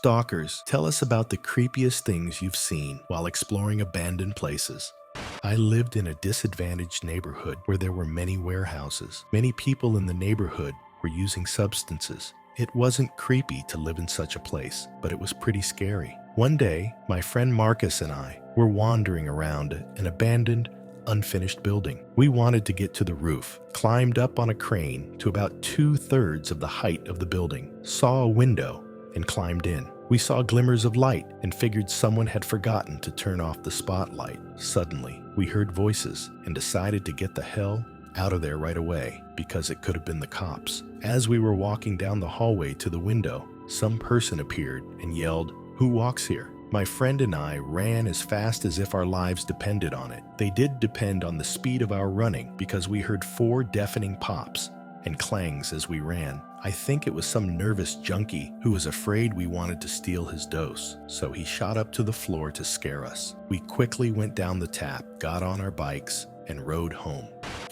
Stalkers, tell us about the creepiest things you've seen while exploring abandoned places. I lived in a disadvantaged neighborhood where there were many warehouses. Many people in the neighborhood were using substances. It wasn't creepy to live in such a place, but it was pretty scary. One day, my friend Marcus and I were wandering around an abandoned, unfinished building. We wanted to get to the roof, climbed up on a crane to about 2/3 of the height of the building, saw a window, and climbed in. We saw glimmers of light and figured someone had forgotten to turn off the spotlight. Suddenly, we heard voices and decided to get the hell out of there right away because it could have been the cops. As we were walking down the hallway to the window, some person appeared and yelled, "Who walks here?" My friend and I ran as fast as if our lives depended on it. They did depend on the speed of our running because we heard 4 deafening pops and clangs as we ran. I think it was some nervous junkie who was afraid we wanted to steal his dose, so he shot up to the floor to scare us. We quickly went down the tap, got on our bikes, and rode home.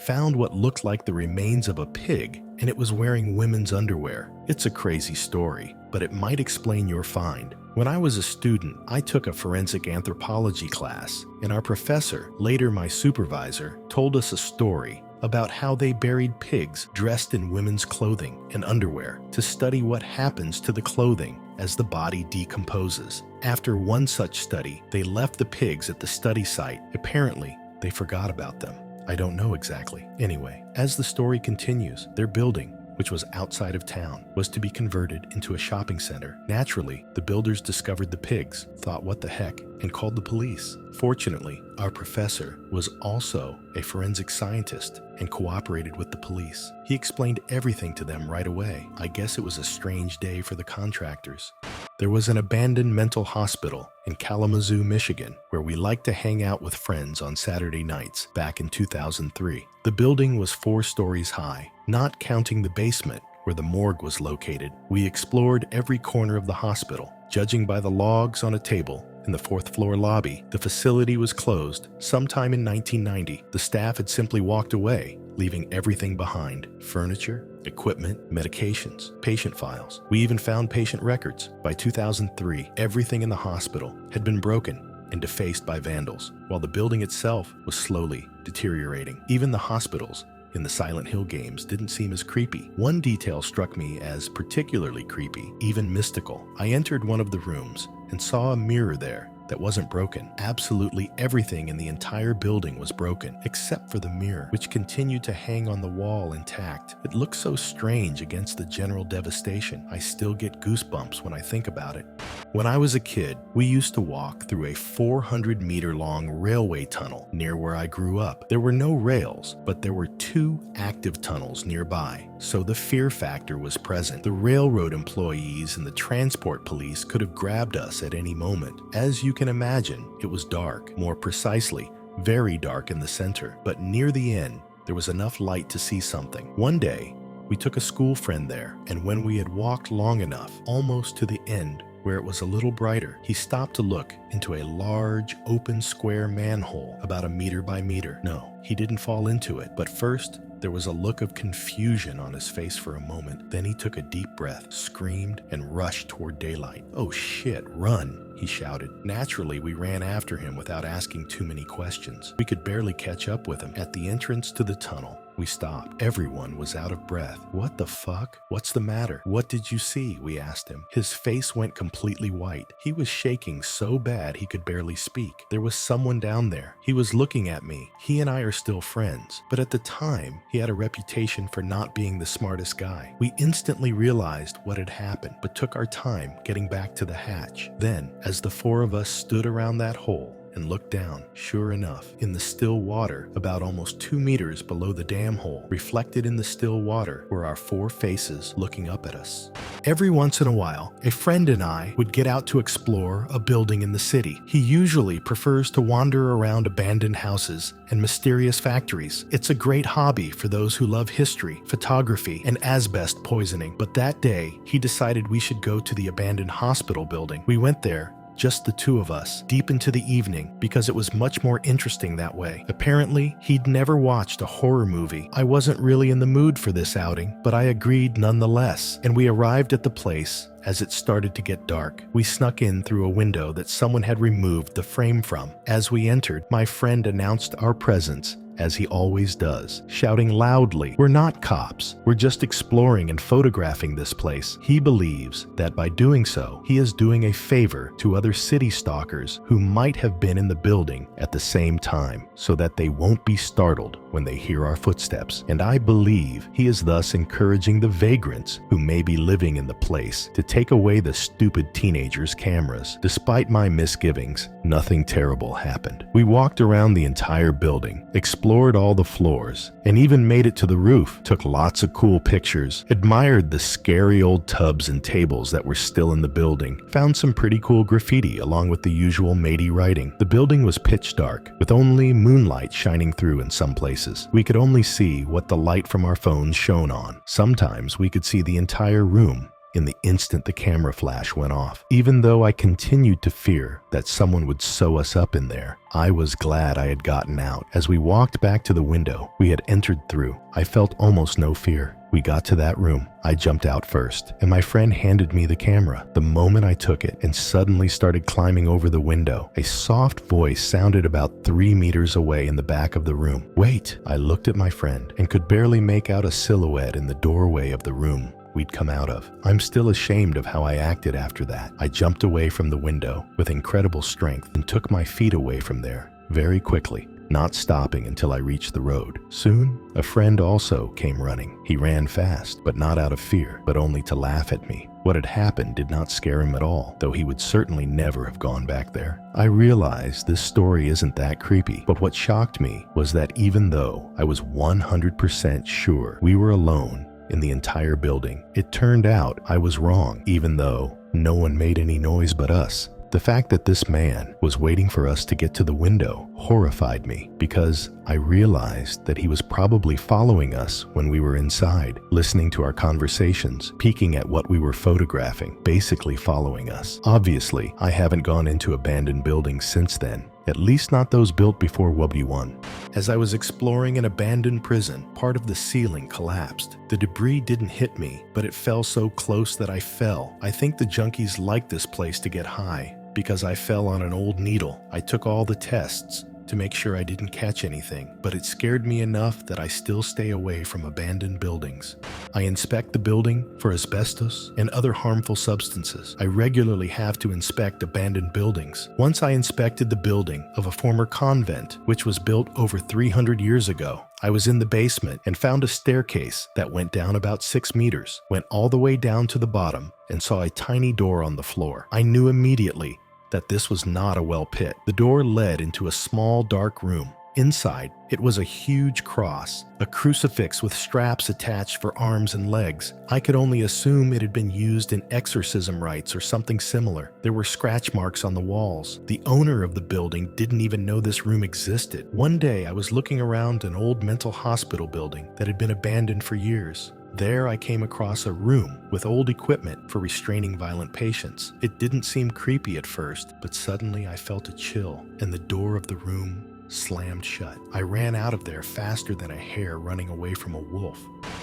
Found what looked like the remains of a pig, and it was wearing women's underwear. It's a crazy story, but it might explain your find. When I was a student, I took a forensic anthropology class, and our professor, later my supervisor, told us a story about how they buried pigs dressed in women's clothing and underwear to study what happens to the clothing as the body decomposes. After one such study, they left the pigs at the study site. Apparently, they forgot about them. I don't know exactly. Anyway, as the story continues, their building, which was outside of town, was to be converted into a shopping center. Naturally, the builders discovered the pigs, thought what the heck, and called the police. Fortunately, our professor was also a forensic scientist and cooperated with the police. He explained everything to them right away. I guess it was a strange day for the contractors. There was an abandoned mental hospital in Kalamazoo, Michigan, where we liked to hang out with friends on Saturday nights back in 2003. The building was 4 stories high, not counting the basement where the morgue was located. We explored every corner of the hospital. Judging by the logs on a table in the 4th floor lobby, the facility was closed sometime in 1990. The staff had simply walked away, leaving everything behind: furniture, equipment, medications, patient files. We even found patient records. By 2003, everything in the hospital had been broken and defaced by vandals, while the building itself was slowly deteriorating. Even the hospitals in the Silent Hill games didn't seem as creepy. One detail struck me as particularly creepy, even mystical. I entered one of the rooms and saw a mirror there that wasn't broken. Absolutely everything in the entire building was broken, except for the mirror, which continued to hang on the wall intact. It looked so strange against the general devastation. I still get goosebumps when I think about it. When I was a kid, we used to walk through a 400-meter-long railway tunnel near where I grew up. There were no rails, but there were 2 active tunnels nearby, so the fear factor was present. The railroad employees and the transport police could have grabbed us at any moment. As you can imagine, it was dark, more precisely, very dark in the center, but near the end, there was enough light to see something. One day, we took a school friend there, and when we had walked long enough, almost to the end, where it was a little brighter, he stopped to look into a large, open square manhole about 1 meter by meter. No, he didn't fall into it, but first, there was a look of confusion on his face for a moment. Then he took a deep breath, screamed, and rushed toward daylight. "Oh shit, run!" he shouted. Naturally, we ran after him without asking too many questions. We could barely catch up with him. At the entrance to the tunnel, we stopped. Everyone was out of breath. "What the fuck? What's the matter? What did you see?" we asked him. His face went completely white. He was shaking so bad he could barely speak. There was someone down there. He was looking at me. He and I are still friends, but at the time, he had a reputation for not being the smartest guy. We instantly realized what had happened, but took our time getting back to the hatch. Then, as the 4 of us stood around that hole and looked down, sure enough, in the still water, about almost 2 meters below the dam hole, reflected in the still water, were our 4 faces looking up at us. Every once in a while, a friend and I would get out to explore a building in the city. He usually prefers to wander around abandoned houses and mysterious factories. It's a great hobby for those who love history, photography, and asbest poisoning. But that day, he decided we should go to the abandoned hospital building. We went there just the two of us, deep into the evening, because it was much more interesting that way. Apparently, he'd never watched a horror movie. I wasn't really in the mood for this outing, but I agreed nonetheless, and we arrived at the place as it started to get dark. We snuck in through a window that someone had removed the frame from. As we entered, my friend announced our presence, as he always does, shouting loudly, "We're not cops. We're just exploring and photographing this place." He believes that by doing so, he is doing a favor to other city stalkers who might have been in the building at the same time, so that they won't be startled when they hear our footsteps. And I believe he is thus encouraging the vagrants who may be living in the place to take away the stupid teenagers' cameras. Despite my misgivings, nothing terrible happened. We walked around the entire building, explored all the floors, and even made it to the roof, took lots of cool pictures, admired the scary old tubs and tables that were still in the building, found some pretty cool graffiti along with the usual matey writing. The building was pitch dark, with only moonlight shining through in some places. We could only see what the light from our phones shone on. Sometimes we could see the entire room in the instant the camera flash went off. Even though I continued to fear that someone would sew us up in there, I was glad I had gotten out. As we walked back to the window we had entered through, I felt almost no fear. We got to that room. I jumped out first, and my friend handed me the camera. The moment I took it and suddenly started climbing over the window, a soft voice sounded about 3 meters away in the back of the room. "Wait!" I looked at my friend and could barely make out a silhouette in the doorway of the room we'd come out of. I'm still ashamed of how I acted after that. I jumped away from the window with incredible strength and took my feet away from there very quickly, not stopping until I reached the road. Soon, a friend also came running. He ran fast, but not out of fear, but only to laugh at me. What had happened did not scare him at all, though he would certainly never have gone back there. I realized this story isn't that creepy, but what shocked me was that even though I was 100% sure we were alone in the entire building, it turned out I was wrong, even though no one made any noise but us. The fact that this man was waiting for us to get to the window horrified me, because I realized that he was probably following us when we were inside, listening to our conversations, peeking at what we were photographing, basically following us. Obviously, I haven't gone into abandoned buildings since then, at least not those built before WW1. As I was exploring an abandoned prison, part of the ceiling collapsed. The debris didn't hit me, but it fell so close that I fell. I think the junkies like this place to get high, because I fell on an old needle. I took all the tests to make sure I didn't catch anything, but it scared me enough that I still stay away from abandoned buildings. I inspect the building for asbestos and other harmful substances. I regularly have to inspect abandoned buildings. Once I inspected the building of a former convent, which was built over 300 years ago. I was in the basement and found a staircase that went down about 6 meters, went all the way down to the bottom, and saw a tiny door on the floor. I knew immediately that this was not a well pit. The door led into a small dark room. Inside, it was a huge cross, a crucifix with straps attached for arms and legs. I could only assume it had been used in exorcism rites or something similar. There were scratch marks on the walls. The owner of the building didn't even know this room existed. One day, I was looking around an old mental hospital building that had been abandoned for years. There I came across a room with old equipment for restraining violent patients. It didn't seem creepy at first, but suddenly I felt a chill, and the door of the room slammed shut. I ran out of there faster than a hare running away from a wolf.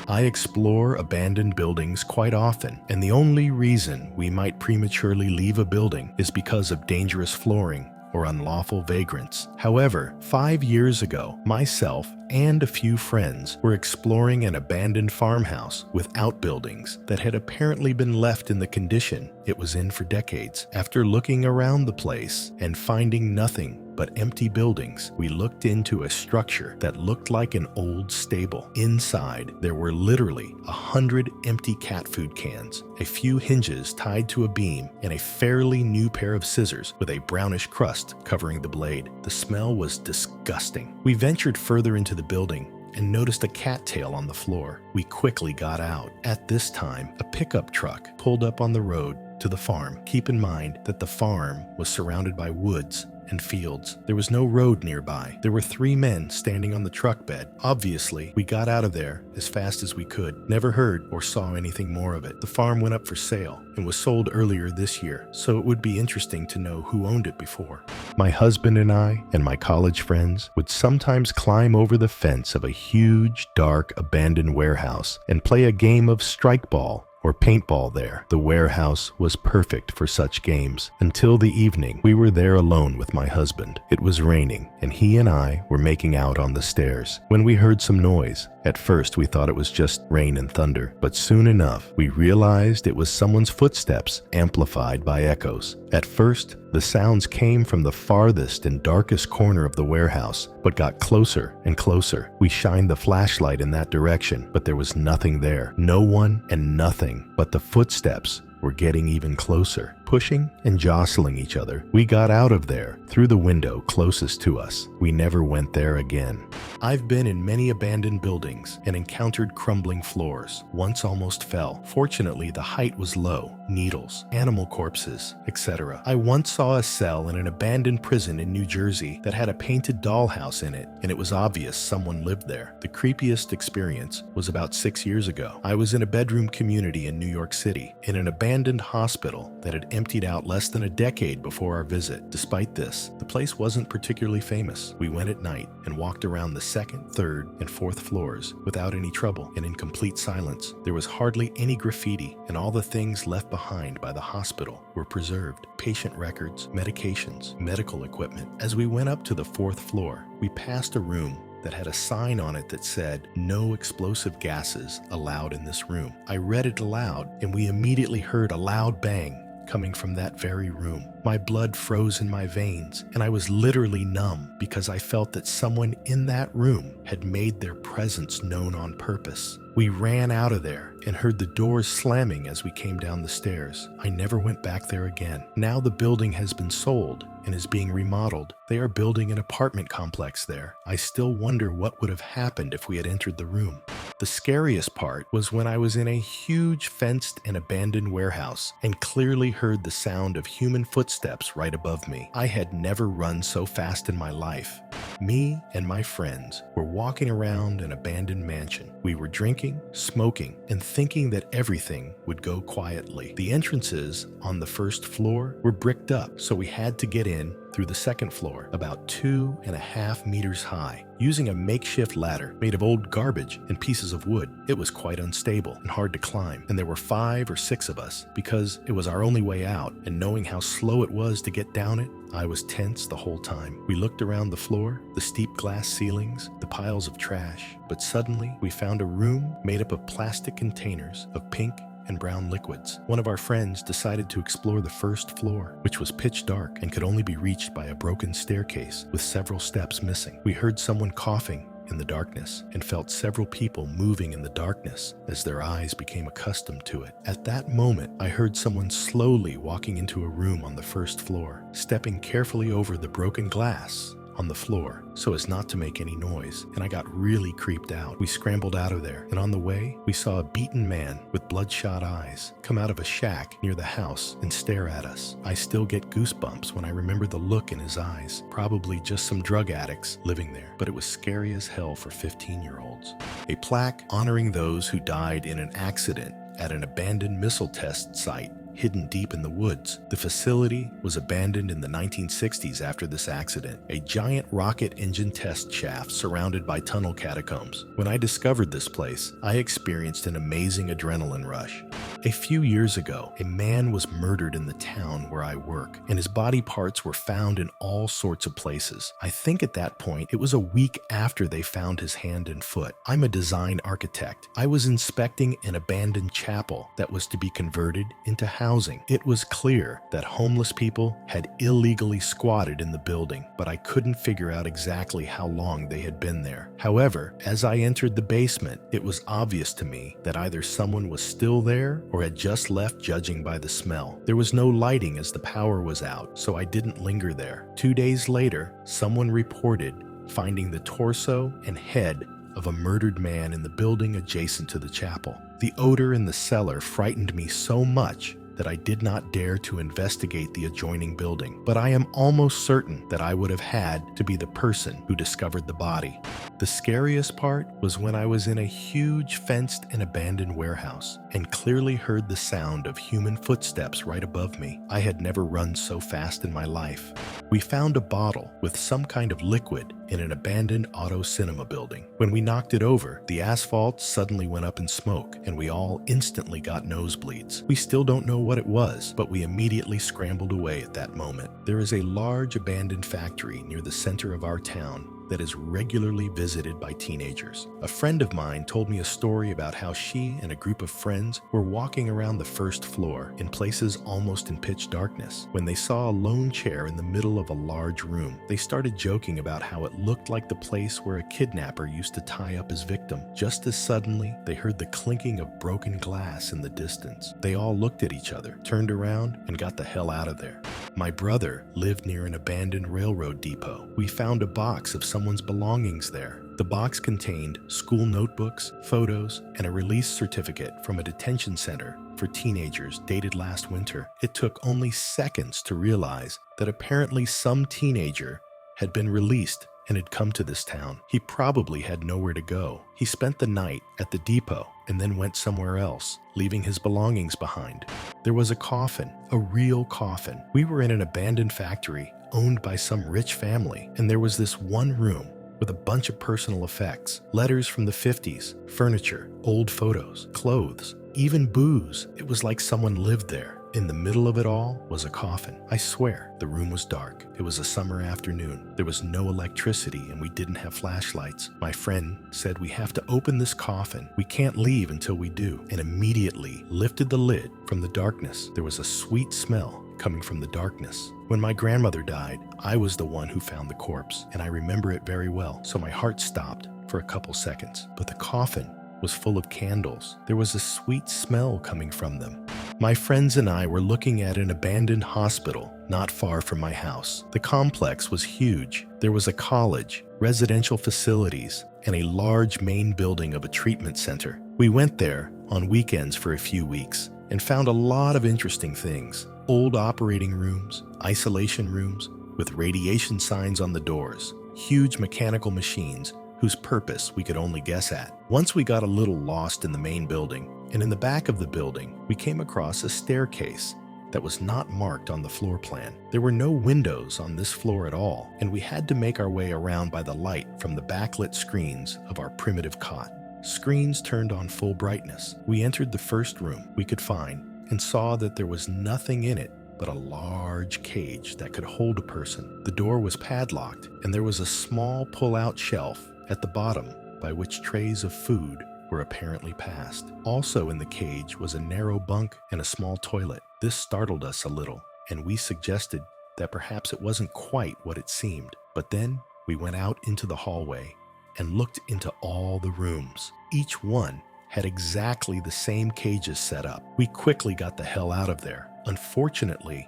I explore abandoned buildings quite often, and the only reason we might prematurely leave a building is because of dangerous flooring or unlawful vagrants. However, 5 years ago, myself and a few friends were exploring an abandoned farmhouse with outbuildings that had apparently been left in the condition it was in for decades. After looking around the place and finding nothing but empty buildings, we looked into a structure that looked like an old stable. Inside, there were literally 100 empty cat food cans, a few hinges tied to a beam, and a fairly new pair of scissors with a brownish crust covering the blade. The smell was disgusting. We ventured further into the building and noticed a cattail on the floor. We quickly got out. At this time, a pickup truck pulled up on the road to the farm. Keep in mind that the farm was surrounded by woods and fields. There was no road nearby. There were 3 men standing on the truck bed. Obviously, we got out of there as fast as we could. Never heard or saw anything more of it. The farm went up for sale and was sold earlier this year, so it would be interesting to know who owned it before. My husband and I and my college friends would sometimes climb over the fence of a huge, dark, abandoned warehouse and play a game of strike ball or paintball there. The warehouse was perfect for such games. Until the evening, we were there alone with my husband. It was raining, and he and I were making out on the stairs when we heard some noise. At first, we thought it was just rain and thunder, but soon enough, we realized it was someone's footsteps amplified by echoes. At first, the sounds came from the farthest and darkest corner of the warehouse, but got closer and closer. We shined the flashlight in that direction, but there was nothing there. No one and nothing, but the footsteps were getting even closer, pushing and jostling each other. We got out of there through the window closest to us. We never went there again. I've been in many abandoned buildings and encountered crumbling floors. Once almost fell. Fortunately, the height was low. Needles, animal corpses, etc. I once saw a cell in an abandoned prison in New Jersey that had a painted dollhouse in it, and it was obvious someone lived there. The creepiest experience was about 6 years ago. I was in a bedroom community in New York City, in an abandoned hospital that had emptied out less than a decade before our visit. Despite this, the place wasn't particularly famous. We went at night and walked around the 2nd, 3rd, and 4th floors without any trouble and in complete silence. There was hardly any graffiti, and all the things left behind by the hospital were preserved. Patient records, medications, medical equipment. As we went up to the 4th floor, we passed a room that had a sign on it that said, "No explosive gases allowed in this room." I read it aloud, and we immediately heard a loud bang coming from that very room. My blood froze in my veins, and I was literally numb because I felt that someone in that room had made their presence known on purpose. We ran out of there and heard the doors slamming as we came down the stairs. I never went back there again. Now the building has been sold and is being remodeled. They are building an apartment complex there. I still wonder what would have happened if we had entered the room. The scariest part was when I was in a huge fenced and abandoned warehouse and clearly heard the sound of human footsteps right above me. I had never run so fast in my life. Me and my friends were walking around an abandoned mansion. We were drinking, smoking, and thinking that everything would go quietly. The entrances on the 1st floor were bricked up, so we had to get in through the 2nd floor, about 2.5 meters high, using a makeshift ladder made of old garbage and pieces of wood. It was quite unstable and hard to climb, and there were 5 or 6 of us because it was our only way out, and knowing how slow it was to get down it, I was tense the whole time. We looked around the floor, the steep glass ceilings, the piles of trash, but suddenly we found a room made up of plastic containers of pink and brown liquids. One of our friends decided to explore the 1st floor, which was pitch dark and could only be reached by a broken staircase with several steps missing. We heard someone coughing in the darkness and felt several people moving in the darkness as their eyes became accustomed to it. At that moment, I heard someone slowly walking into a room on the 1st floor, stepping carefully over the broken glass on the floor so as not to make any noise, and I got really creeped out. We scrambled out of there, and on the way, we saw a beaten man with bloodshot eyes come out of a shack near the house and stare at us. I still get goosebumps when I remember the look in his eyes. Probably just some drug addicts living there, but it was scary as hell for 15-year-olds. A plaque honoring those who died in an accident at an abandoned missile test site hidden deep in the woods. The facility was abandoned in the 1960s after this accident, a giant rocket engine test shaft surrounded by tunnel catacombs. When I discovered this place, I experienced an amazing adrenaline rush. A few years ago, a man was murdered in the town where I work, and his body parts were found in all sorts of places. I think at that point, it was a week after they found his hand and foot. I'm a design architect. I was inspecting an abandoned chapel that was to be converted into housing. It was clear that homeless people had illegally squatted in the building, but I couldn't figure out exactly how long they had been there. However, as I entered the basement, it was obvious to me that either someone was still there or had just left, judging by the smell. There was no lighting as the power was out, so I didn't linger there. 2 days later, someone reported finding the torso and head of a murdered man in the building adjacent to the chapel. The odor in the cellar frightened me so much that I did not dare to investigate the adjoining building, but I am almost certain that I would have had to be the person who discovered the body. The scariest part was when I was in a huge fenced and abandoned warehouse and clearly heard the sound of human footsteps right above me. I had never run so fast in my life. We found a bottle with some kind of liquid in an abandoned auto cinema building. When we knocked it over, the asphalt suddenly went up in smoke and we all instantly got nosebleeds. We still don't know what it was, but we immediately scrambled away at that moment. There is a large abandoned factory near the center of our town that is regularly visited by teenagers. A friend of mine told me a story about how she and a group of friends were walking around the first floor in places almost in pitch darkness when they saw a lone chair in the middle of a large room. They started joking about how it looked like the place where a kidnapper used to tie up his victim. Just as suddenly, they heard the clinking of broken glass in the distance. They all looked at each other, turned around, and got the hell out of there. My brother lived near an abandoned railroad depot. We found a box of someone's belongings there. The box contained school notebooks, photos, and a release certificate from a detention center for teenagers dated last winter. It took only seconds to realize that apparently some teenager had been released and had come to this town. He probably had nowhere to go. He spent the night at the depot and then went somewhere else, leaving his belongings behind. There was a coffin, a real coffin. We were in an abandoned factory owned by some rich family, and there was this one room with a bunch of personal effects, letters from the 50s, furniture, old photos, clothes, even booze. It was like someone lived there. In the middle of it all was a coffin. I swear, the room was dark. It was a summer afternoon. There was no electricity and we didn't have flashlights. My friend said, "We have to open this coffin. We can't leave until we do," and immediately lifted the lid. From the darkness, there was a sweet smell coming from the darkness. When my grandmother died, I was the one who found the corpse, and I remember it very well, so my heart stopped for a couple seconds. But the coffin was full of candles. There was a sweet smell coming from them. My friends and I were looking at an abandoned hospital not far from my house. The complex was huge. There was a college, residential facilities, and a large main building of a treatment center. We went there on weekends for a few weeks and found a lot of interesting things. Old operating rooms, isolation rooms with radiation signs on the doors, huge mechanical machines whose purpose we could only guess at. Once we got a little lost in the main building, and in the back of the building, we came across a staircase that was not marked on the floor plan. There were no windows on this floor at all, and we had to make our way around by the light from the backlit screens of our primitive cot. Screens turned on full brightness. We entered the first room we could find and saw that there was nothing in it but a large cage that could hold a person. The door was padlocked, and there was a small pull-out shelf at the bottom by which trays of food were apparently passed. Also in the cage was a narrow bunk and a small toilet. This startled us a little, and we suggested that perhaps it wasn't quite what it seemed. But then we went out into the hallway and looked into all the rooms. Each one had exactly the same cages set up. We quickly got the hell out of there. Unfortunately,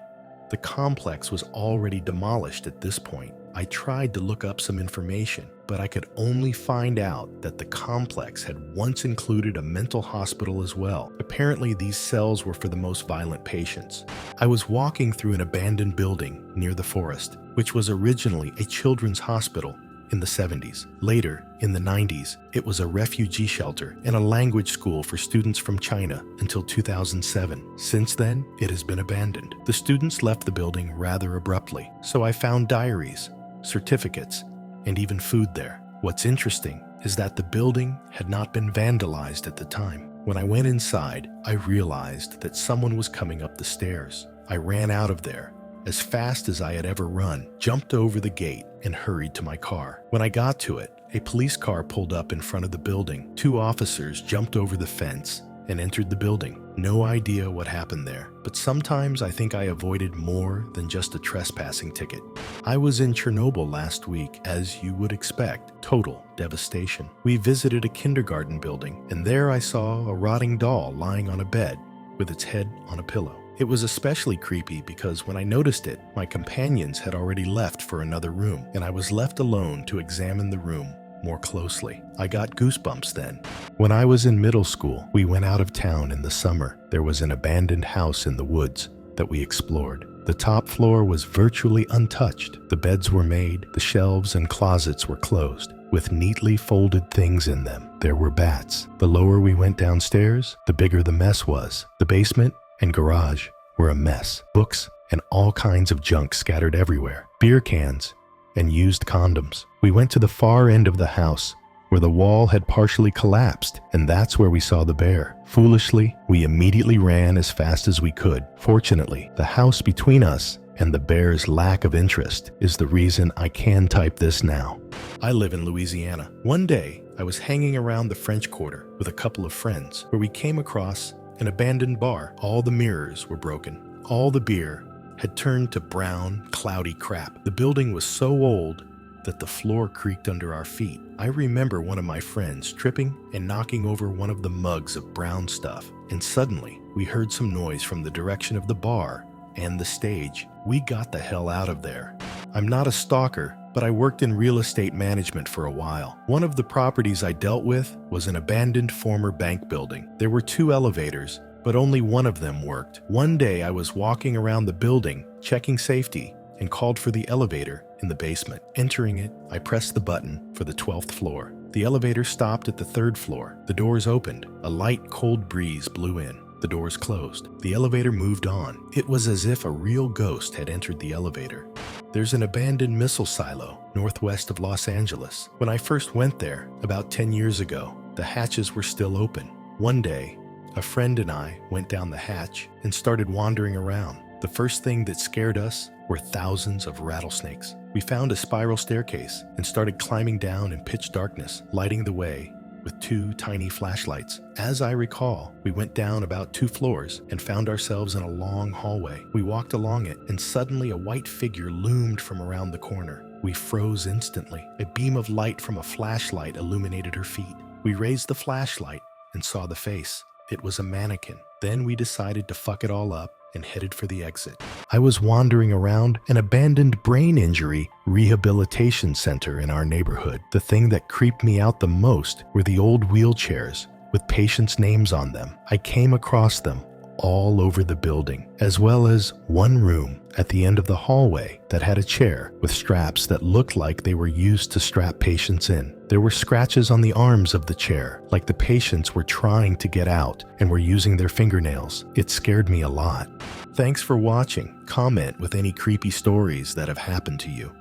the complex was already demolished at this point. I tried to look up some information, but I could only find out that the complex had once included a mental hospital as well. Apparently, these cells were for the most violent patients. I was walking through an abandoned building near the forest, which was originally a children's hospital in the 70s. Later, in the 90s, it was a refugee shelter and a language school for students from China until 2007. Since then, it has been abandoned. The students left the building rather abruptly, so I found diaries, certificates, and even food there. What's interesting is that the building had not been vandalized at the time. When I went inside, I realized that someone was coming up the stairs. I ran out of there as fast as I had ever run, jumped over the gate, and hurried to my car. When I got to it, a police car pulled up in front of the building. 2 officers jumped over the fence and entered the building. No idea what happened there, but sometimes I think I avoided more than just a trespassing ticket. I was in Chernobyl last week, as you would expect. Total devastation. We visited a kindergarten building, and there I saw a rotting doll lying on a bed with its head on a pillow. It was especially creepy because when I noticed it, my companions had already left for another room, and I was left alone to examine the room more closely. I got goosebumps then. When I was in middle school, we went out of town in the summer. There was an abandoned house in the woods that we explored. The top floor was virtually untouched. The beds were made, the shelves and closets were closed, with neatly folded things in them. There were bats. The lower we went downstairs, the bigger the mess was. The basement and garage were a mess. Books and all kinds of junk scattered everywhere. Beer cans and used condoms. We went to the far end of the house, where the wall had partially collapsed, and that's where we saw the bear. Foolishly, we immediately ran as fast as we could. Fortunately, the house between us and the bear's lack of interest is the reason I can type this now. I live in Louisiana. One day, I was hanging around the French Quarter with a couple of friends, where we came across an abandoned bar. All the mirrors were broken. All the beer had turned to brown, cloudy crap. The building was so old that the floor creaked under our feet. I remember one of my friends tripping and knocking over one of the mugs of brown stuff, and suddenly we heard some noise from the direction of the bar and the stage. We got the hell out of there. I'm not a stalker, but I worked in real estate management for a while. One of the properties I dealt with was an abandoned former bank building. There were 2 elevators, but only one of them worked. One day I was walking around the building, checking safety, and called for the elevator in the basement. Entering it, I pressed the button for the 12th floor. The elevator stopped at the 3rd floor. The doors opened. A light, cold breeze blew in. The doors closed. The elevator moved on. It was as if a real ghost had entered the elevator. There's an abandoned missile silo northwest of Los Angeles. When I first went there, about 10 years ago, the hatches were still open. One day, a friend and I went down the hatch and started wandering around. The first thing that scared us were thousands of rattlesnakes. We found a spiral staircase and started climbing down in pitch darkness, lighting the way with 2 tiny flashlights. As I recall, we went down about 2 floors and found ourselves in a long hallway. We walked along it, and suddenly a white figure loomed from around the corner. We froze instantly. A beam of light from a flashlight illuminated her feet. We raised the flashlight and saw the face. It was a mannequin. Then we decided to fuck it all up and headed for the exit. I was wandering around an abandoned brain injury rehabilitation center in our neighborhood. The thing that creeped me out the most were the old wheelchairs with patients' names on them. I came across them all over the building, as well as one room at the end of the hallway that had a chair with straps that looked like they were used to strap patients in. There were scratches on the arms of the chair, like the patients were trying to get out and were using their fingernails. It scared me a lot. Thanks for watching. Comment with any creepy stories that have happened to you.